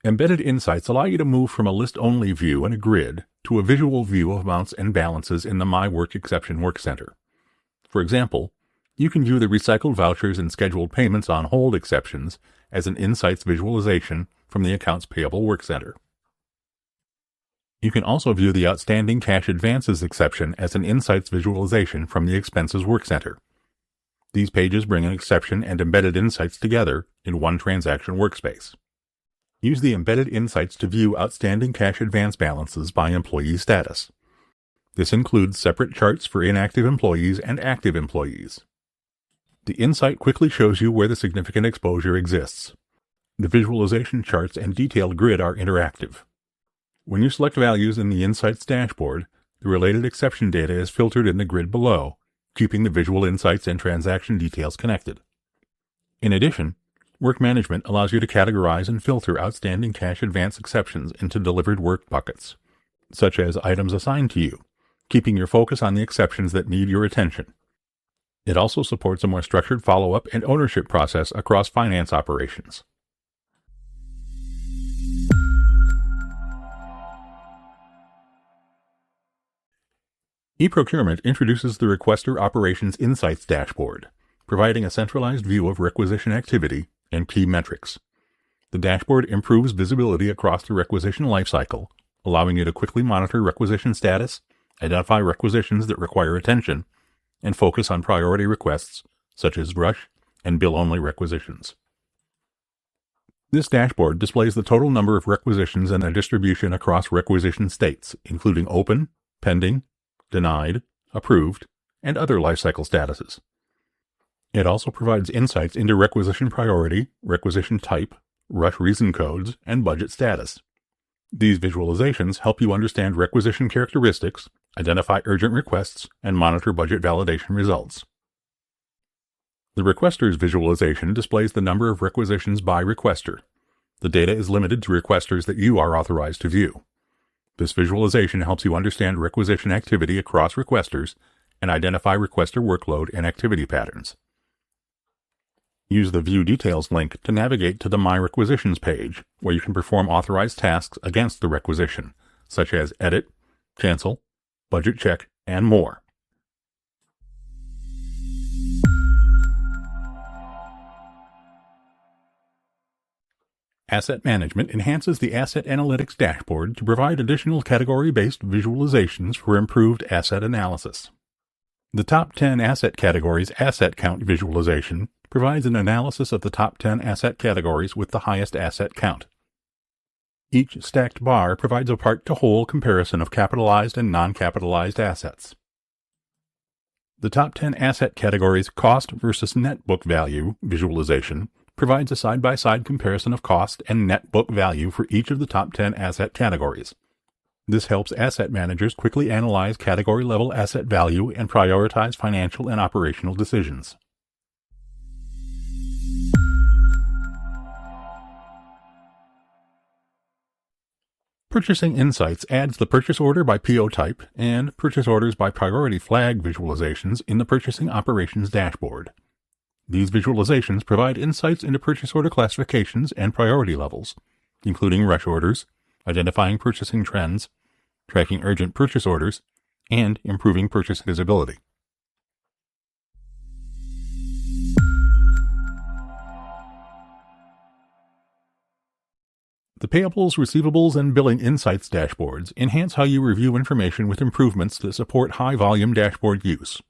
Embedded insights allow you to move from a list-only view in a grid to a visual view of amounts and balances in the My Work Exception Work Center. For example, you can view the recycled vouchers and scheduled payments on hold exceptions as an insights visualization from the Accounts Payable Work Center. You can also view the outstanding cash advances exception as an insights visualization from the Expenses Work Center. These pages bring an exception and embedded insights together in one transaction workspace. Use the embedded insights to view outstanding cash advance balances by employee status. This includes separate charts for inactive employees and active employees. The insight quickly shows you where the significant exposure exists. The visualization charts and detailed grid are interactive. When you select values in the Insights dashboard, the related exception data is filtered in the grid below, keeping the visual insights and transaction details connected. In addition, Work Management allows you to categorize and filter outstanding cash advance exceptions into delivered work buckets, such as items assigned to you, keeping your focus on the exceptions that need your attention. It also supports a more structured follow-up and ownership process across finance operations. eProcurement introduces the Requester Operations Insights dashboard, providing a centralized view of requisition activity and key metrics. The dashboard improves visibility across the requisition lifecycle, allowing you to quickly monitor requisition status, identify requisitions that require attention, and focus on priority requests such as rush and bill-only requisitions. This dashboard displays the total number of requisitions and their distribution across requisition states, including open, pending, denied, approved, and other lifecycle statuses. It also provides insights into requisition priority, requisition type, rush reason codes, and budget status. These visualizations help you understand requisition characteristics, identify urgent requests, and monitor budget validation results. The Requesters visualization displays the number of requisitions by requester. The data is limited to requesters that you are authorized to view. This visualization helps you understand requisition activity across requesters and identify requester workload and activity patterns. Use the View Details link to navigate to the My Requisitions page, where you can perform authorized tasks against the requisition, such as edit, cancel, budget check, and more. Asset Management enhances the Asset Analytics dashboard to provide additional category-based visualizations for improved asset analysis. The Top 10 Asset Categories Asset Count visualization provides an analysis of the top 10 asset categories with the highest asset count. Each stacked bar provides a part-to-whole comparison of capitalized and non-capitalized assets. The Top 10 Asset Categories Cost versus Net Book Value visualization provides a side-by-side comparison of cost and net book value for each of the top 10 asset categories. This helps asset managers quickly analyze category-level asset value and prioritize financial and operational decisions. Purchasing Insights adds the Purchase Order by PO Type and Purchase Orders by Priority Flag visualizations in the Purchasing Operations dashboard. These visualizations provide insights into purchase order classifications and priority levels, including rush orders, identifying purchasing trends, tracking urgent purchase orders, and improving purchase visibility. The Payables, Receivables, and Billing Insights dashboards enhance how you review information with improvements that support high-volume dashboard use.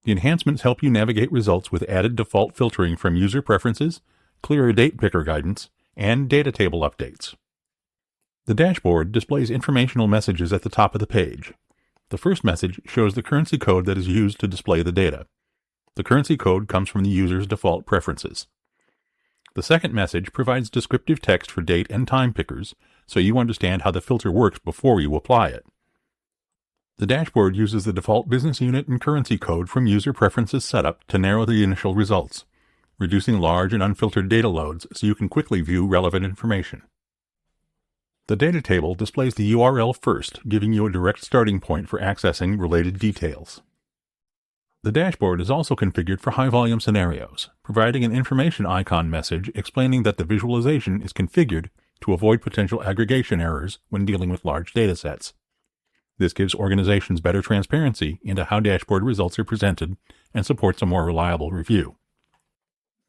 The enhancements help you navigate results with added default filtering from user preferences, clearer date picker guidance, and data table updates. The dashboard displays informational messages at the top of the page. The first message shows the currency code that is used to display the data. The currency code comes from the user's default preferences. The second message provides descriptive text for date and time pickers, so you understand how the filter works before you apply it. The dashboard uses the default business unit and currency code from user preferences setup to narrow the initial results, reducing large and unfiltered data loads so you can quickly view relevant information. The data table displays the URL first, giving you a direct starting point for accessing related details. The dashboard is also configured for high-volume scenarios, providing an information icon message explaining that the visualization is configured to avoid potential aggregation errors when dealing with large data sets. This gives organizations better transparency into how dashboard results are presented and supports a more reliable review.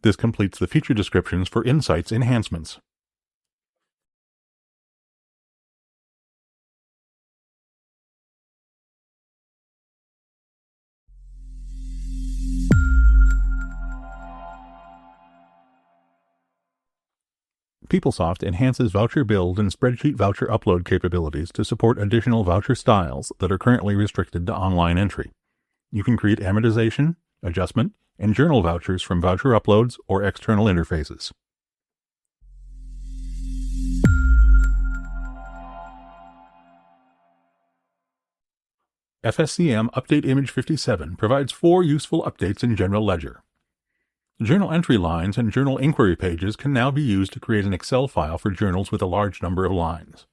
This completes the feature descriptions for Insights Enhancements. PeopleSoft enhances voucher build and spreadsheet voucher upload capabilities to support additional voucher styles that are currently restricted to online entry. You can create amortization, adjustment, and journal vouchers from voucher uploads or external interfaces. FSCM Update Image 57 provides 4 useful updates in General Ledger. Journal entry lines and journal inquiry pages can now be used to create an Excel file for journals with a large number of lines.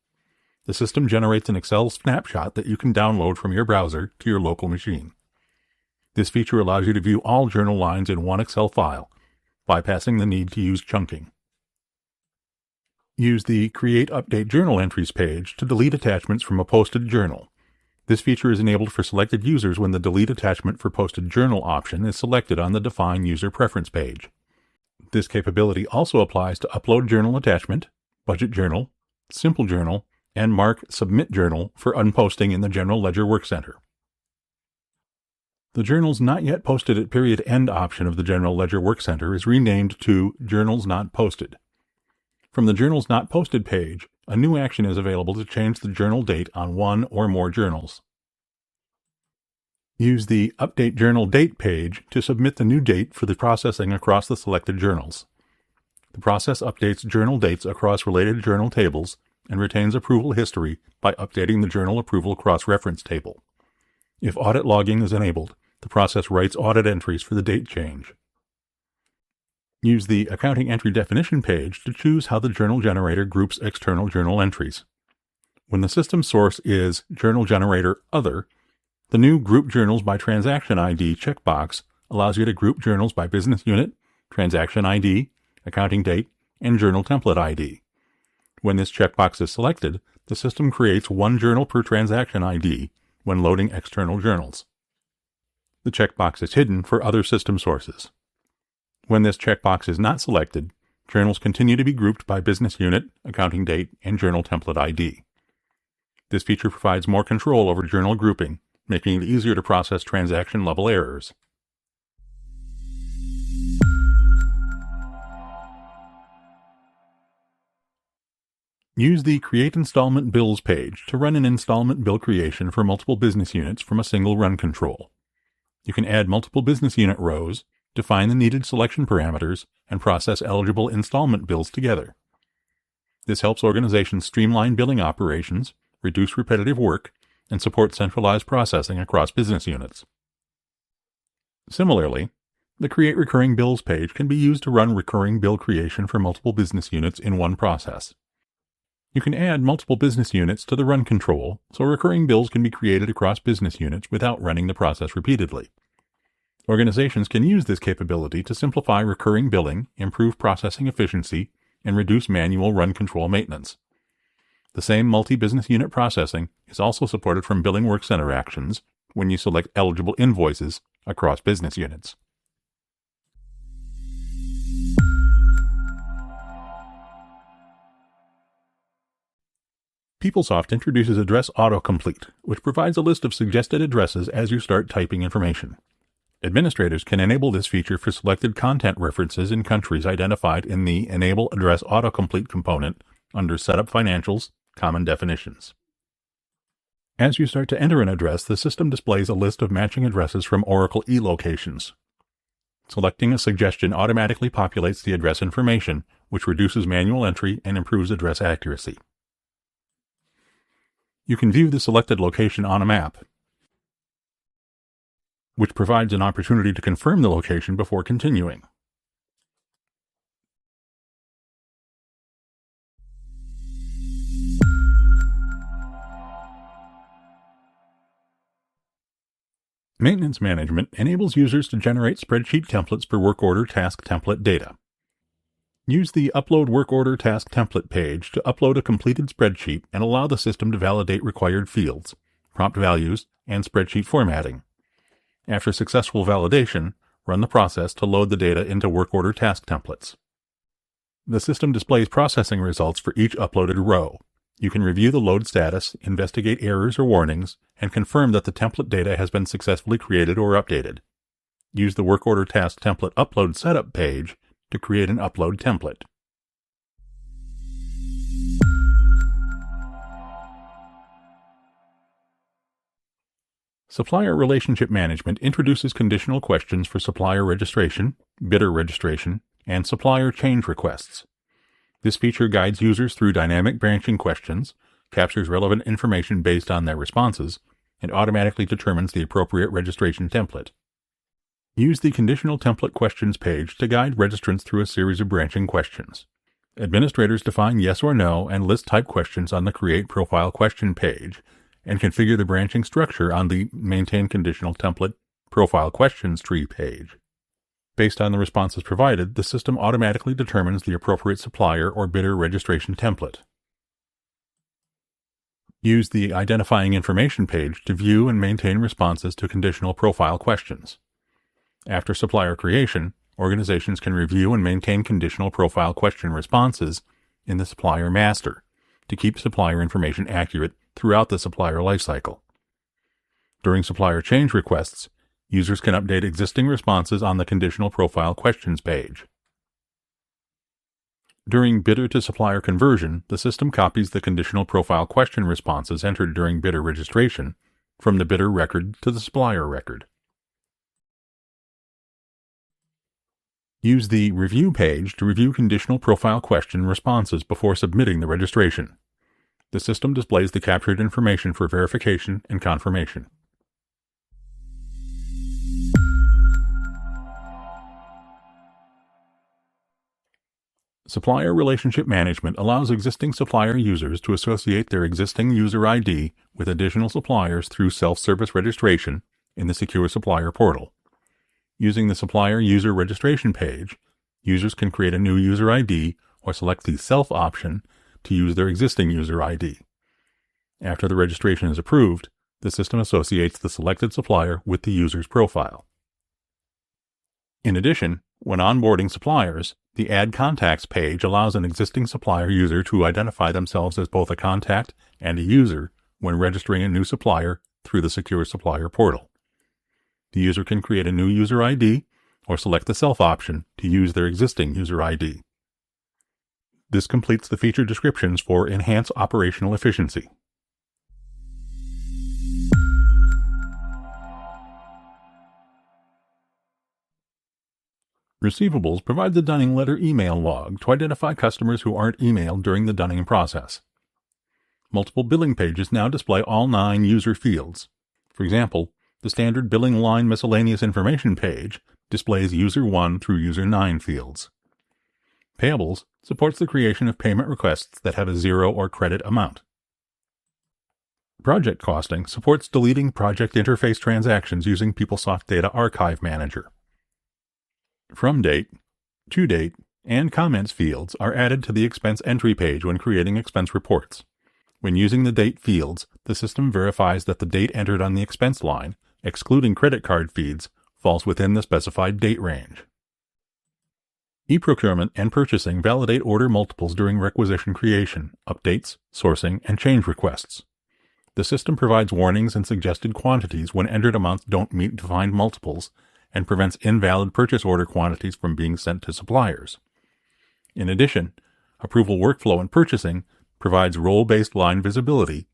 The system generates an Excel snapshot that you can download from your browser to your local machine. This feature allows you to view all journal lines in one Excel file, bypassing the need to use chunking. Use the Create Update Journal Entries page to delete attachments from a posted journal. This feature is enabled for selected users when the Delete Attachment for Posted Journal option is selected on the Define User Preference page. This capability also applies to Upload Journal Attachment, Budget Journal, Simple Journal, and Mark Submit Journal for unposting in the General Ledger Workcenter. The Journals Not Yet Posted at Period End option of the General Ledger Workcenter is renamed to Journals Not Posted. From the Journals Not Posted page, a new action is available to change the journal date on one or more journals. Use the Update Journal Date page to submit the new date for the processing across the selected journals. The process updates journal dates across related journal tables and retains approval history by updating the Journal Approval Cross-Reference table. If audit logging is enabled, the process writes audit entries for the date change. Use the Accounting Entry Definition page to choose how the journal generator groups external journal entries. When the system source is Journal Generator Other, the new Group Journals by Transaction ID checkbox allows you to group journals by business unit, transaction ID, accounting date, and journal template ID. When this checkbox is selected, the system creates one journal per transaction ID when loading external journals. The checkbox is hidden for other system sources. When this checkbox is not selected, journals continue to be grouped by business unit, accounting date, and journal template ID. This feature provides more control over journal grouping, making it easier to process transaction-level errors. Use the Create Installment Bills page to run an installment bill creation for multiple business units from a single run control. You can add multiple business unit rows, define the needed selection parameters, and process eligible installment bills together. This helps organizations streamline billing operations, reduce repetitive work, and support centralized processing across business units. Similarly, the Create Recurring Bills page can be used to run recurring bill creation for multiple business units in one process. You can add multiple business units to the run control, so recurring bills can be created across business units without running the process repeatedly. Organizations can use this capability to simplify recurring billing, improve processing efficiency, and reduce manual run control maintenance. The same multi-business unit processing is also supported from Billing Workcenter actions when you select eligible invoices across business units. PeopleSoft introduces Address Autocomplete, which provides a list of suggested addresses as you start typing information. Administrators can enable this feature for selected content references in countries identified in the Enable Address Autocomplete component under Setup Financials, Common Definitions. As you start to enter an address, the system displays a list of matching addresses from Oracle eLocations. Selecting a suggestion automatically populates the address information, which reduces manual entry and improves address accuracy. You can view the selected location on a map, which provides an opportunity to confirm the location before continuing. Maintenance Management enables users to generate spreadsheet templates for work order task template data. Use the Upload Work Order Task Template page to upload a completed spreadsheet and allow the system to validate required fields, prompt values, and spreadsheet formatting. After successful validation, run the process to load the data into work order task templates. The system displays processing results for each uploaded row. You can review the load status, investigate errors or warnings, and confirm that the template data has been successfully created or updated. Use the Work Order Task Template Upload Setup page to create an upload template. Supplier Relationship Management introduces conditional questions for supplier registration, bidder registration, and supplier change requests. This feature guides users through dynamic branching questions, captures relevant information based on their responses, and automatically determines the appropriate registration template. Use the Conditional Template Questions page to guide registrants through a series of branching questions. Administrators define yes or no and list type questions on the Create Profile Question page, and configure the branching structure on the Maintain Conditional Template Profile Questions tree page. Based on the responses provided, the system automatically determines the appropriate supplier or bidder registration template. Use the Identifying Information page to view and maintain responses to conditional profile questions. After supplier creation, organizations can review and maintain conditional profile question responses in the supplier master to keep supplier information accurate throughout the supplier lifecycle. During supplier change requests, users can update existing responses on the Conditional Profile Questions page. During bidder to supplier conversion, the system copies the conditional profile question responses entered during bidder registration from the bidder record to the supplier record. Use the Review page to review conditional profile question responses before submitting the registration. The system displays the captured information for verification and confirmation. Supplier Relationship Management allows existing supplier users to associate their existing user ID with additional suppliers through self-service registration in the Secure Supplier portal. Using the Supplier User Registration page, users can create a new user ID or select the Self option to use their existing user ID. After the registration is approved, the system associates the selected supplier with the user's profile. In addition, when onboarding suppliers, the Add Contacts page allows an existing supplier user to identify themselves as both a contact and a user when registering a new supplier through the Secure Supplier portal. The user can create a new user ID or select the Self option to use their existing user ID. This completes the feature descriptions for Enhance Operational Efficiency. Receivables provide the Dunning Letter email log to identify customers who aren't emailed during the dunning process. Multiple billing pages now display all 9 user fields. For example, the standard billing line miscellaneous information page displays user 1 through user 9 fields. Payables supports the creation of payment requests that have a 0 or credit amount. Project Costing supports deleting project interface transactions using PeopleSoft Data Archive Manager. From date, to date, and comments fields are added to the expense entry page when creating expense reports. When using the date fields, the system verifies that the date entered on the expense line, excluding credit card feeds, falls within the specified date range. E-procurement and purchasing validate order multiples during requisition creation, updates, sourcing, and change requests. The system provides warnings and suggested quantities when entered amounts don't meet defined multiples, and prevents invalid purchase order quantities from being sent to suppliers. In addition, approval workflow in purchasing provides role-based line visibility,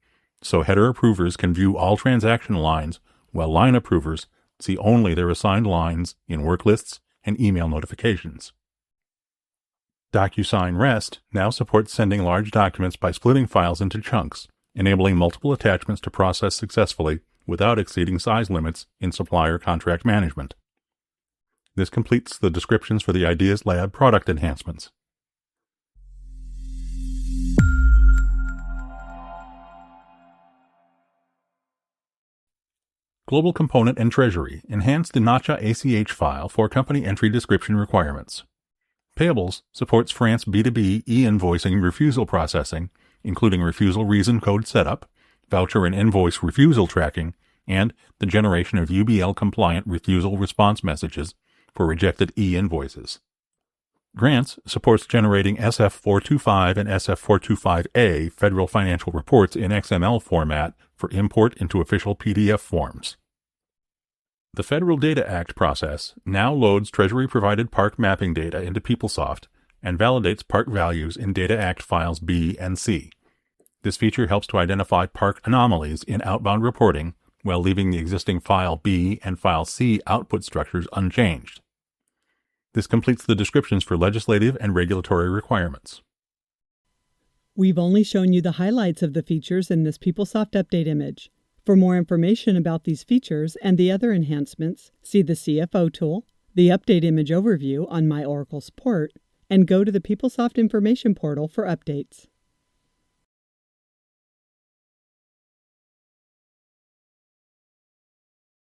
so header approvers can view all transaction lines, while line approvers see only their assigned lines in work lists and email notifications. DocuSign REST now supports sending large documents by splitting files into chunks, enabling multiple attachments to process successfully without exceeding size limits in supplier contract management. This completes the descriptions for the Ideas Lab product enhancements. Global Component and Treasury enhance the Nacha ACH file for company entry description requirements. Payables supports France B2B e-invoicing refusal processing, including refusal reason code setup, voucher and invoice refusal tracking, and the generation of UBL-compliant refusal response messages for rejected e-invoices. Grants supports generating SF425 and SF425A federal financial reports in XML format for import into official PDF forms. The Federal Data Act process now loads Treasury-provided park mapping data into PeopleSoft and validates park values in Data Act files B and C. This feature helps to identify park anomalies in outbound reporting while leaving the existing file B and file C output structures unchanged. This completes the descriptions for legislative and regulatory requirements. We've only shown you the highlights of the features in this PeopleSoft Update Image. For more information about these features and the other enhancements, see the CFO tool, the Update Image overview on My Oracle Support, and go to the PeopleSoft Information Portal for updates.